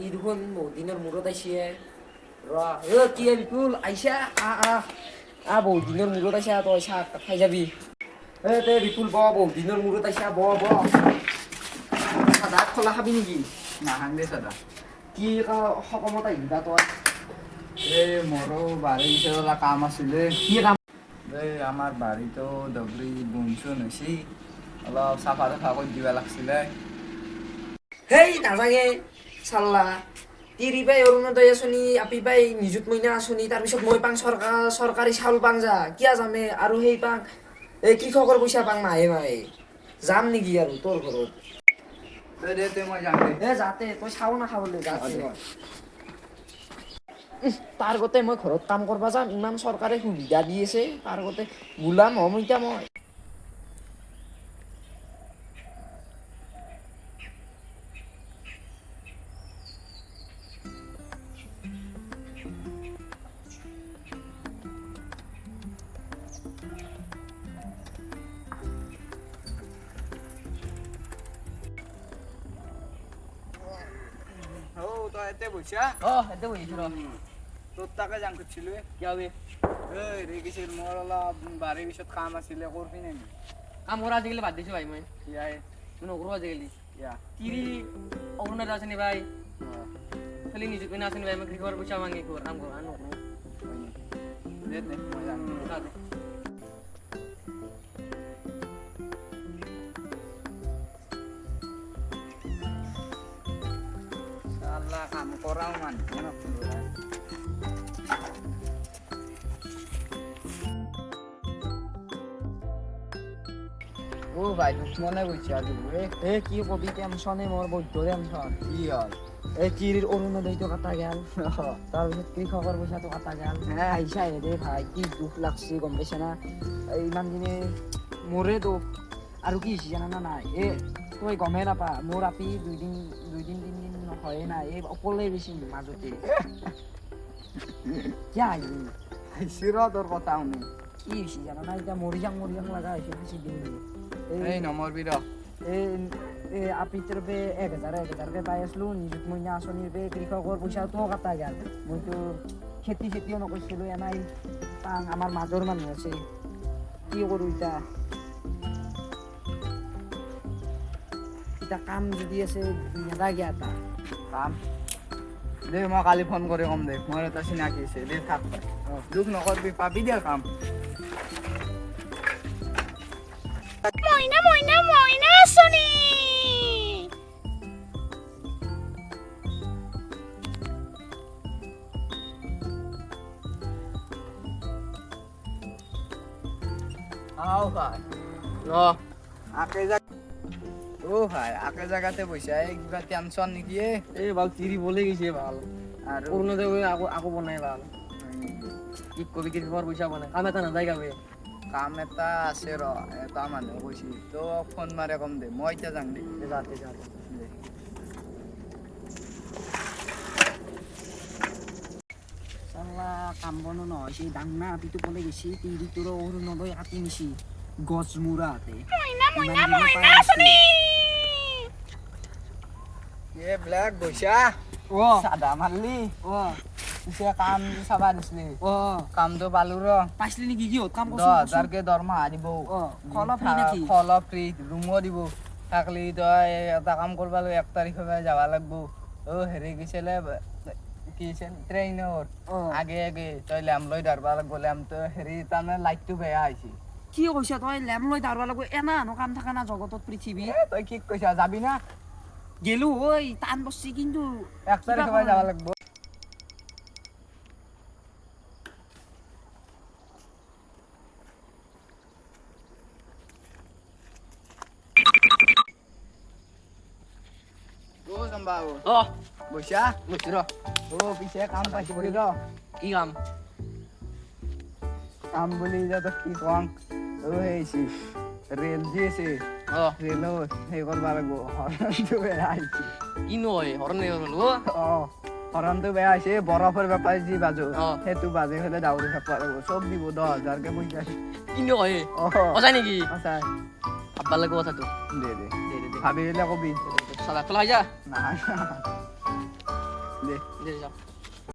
ই দেখোন বহুত দিনৰ মূৰত আইছে কি বিপুল আইছা বহুত দিনৰ মূৰত আইছা তই চাহ খাই যাবি তে বিপুল বহুত দিনৰ মূৰত আইছা চাদা খোলা খাবি নেকি নাখাং দে চাদা কি সকামত আহিবা তই এই মোৰো বাৰীৰ পিছত কাম আছিলে কি কাম এই আমাৰ বাৰীতো দগৰি বুনচুন হৈছে অলপ চাফা চাফা কৰি দিব লাগিছিলে হেই নাজাঙে চাল্লা তিৰি পাই অৰুণোদয় আঁচনি আপি পাই নিযুত মইনা আঁচনি তাৰপিছত মই পাং চৰকাৰী চাউল পাং যা কিয় যামে আৰু সেই পাং এই কৃষকৰ পইচা পাং মাহে মাহে যাম নেকি আৰু তোৰ ঘৰত দে মই যাম দে যাতে তই চাও নাখাবলৈ যাতে তাৰ গতে মই ঘৰত কাম কৰবা যাম ইমান চৰকাৰে সুবিধা দি আছে তাৰ গতে গোলাম হ'ম এতিয়া মই তই এতে বৈছা এতে বহিছো তোৰ তাকে যাম খুজিছিলো ৰেগিছিল মোৰ অলপ বাৰীৰ পিছত কাম আছিলে কৰবি নেকি কাম কৰা আজিকালি বাদ দিছো ভাই মই ইয়াই নকৰো আজিকালি ইয়া তিৰি অৰুণোদয় আঁচনি ভাই খালি নিযুত মইনা আঁচনি ভাই মই কৃষকৰ পইচা মাঙি কাম কৰা নকৰো দে মই যাম চাল্লা কাম কৰাও মানুহ ভাই দুশ্মনে গৈছে আজি কি কবি টেনচনে মোৰ বৈদ্য টেনচন কি হ'ল এই তিৰিৰ অৰুণোদয়টো কাটা গেল তাৰপিছত কৃষকৰ পইচাটো কাটা গেল আহিছা দে ভাই কি দুখ লাগছে গম পাইছা না ইমান দিনে মোৰে দুখ আৰু কি হৈছে জানা নাই তই গমেই নাপা মোৰ আপি দুইদিন তিনিদিন হয়ে নাই অকলে বেছি মাজতে কি আহিলি তোৰ কথা শুনি কি হৈছে জানা নাই এতিয়া মৰি যাম লগা হৈছে বেছি দিন এই নমৰবি ৰ আপি তৰফে 1000কে পাই আছিলো নিযুত মইনা আঁচনিৰ পে কৃষকৰ পইচাটোও কাটা গেল মইতো খেতিও নকৰিছিলো এনেই পাং আমাৰ মাজৰ মানুহ আছে কি কৰো এতিয়া কাম যদি আছে নেলাগে এটা কাম দে মই কালি ফোন কৰি কম দে মোৰ এটা চিনাকি আছে দে থাক দুখ নকৰবি পাবি দে কাম মইনা আঁচনি আকে জাগাতে বৈছা কিবা টেনচন নেকি ভাল তিৰি বলে গৈছে ভাল আৰু অৰুণোদয় আকৌ বনাই ভাল কি কবি কৃষকৰ পইচা বনাই কাম এটা নাযায় গাবে কাম এটা আছে এটা মানুহ কৈছে তো ফোন মাৰে কম দে মই এতিয়া যাম দে যাতে চালা কাম বনো নহৈছে ডাঙনা আপিটো পলে গৈছে তিৰিটোৰ অৰুণোদয় কাটি নিছি গছ মূৰা হাতে মইনা আঁচনি ব্লেক গৈছা চাদা মাৰলি পিছে কাম চাবা দিছিলি কামটো পালো পাইছিলি নেকি কি কাম 10,000কে দৰমহা দিব খোলা ফ্ৰী ৰুমো দিব থাকলি তই এটা কাম কৰিব লাগিব 1 তাৰিখৰ পৰা যাব লাগিব হেৰি গৈছিলে কি ট্ৰেইনৰ আগে তই লেম লৈ ধৰবা লাগিব লেমটো হেৰি তাৰমানে লাইটটো বেয়া হৈছে কি কৈছা তই লেম লৈ ধৰবা লাগিব এনা কাম থাকা না জগতত পৃথিৱী তই কি কৈছা যাবি না গেলো টান বসছি কিন্তু 1 তাৰিখৰ পৰা যাব লাগিব বৈছা পিছে কাম পাইছো বুলি কি কাম কাম বুলি তো কি কম হেছি ৰেল যি আছে ৰেলত সেই কৰবা লাগিব হৰণটো বেয়া হৈছে কিনো হয় হৰণ হৰণটো বেয়া হৈছে বৰফৰ বেপাৰ যি বাজো সেইটো বাজি ফেলে দাউৰি থাকবা লাগিব চব দিব 10,000কে পইচা কিনো হয় সঁচাই নেকি সঁচাই ভাববা লাগিব কথাটো দে ভাবি দিলে কবি চালা খোলা যা নাই দে দে যাওঁ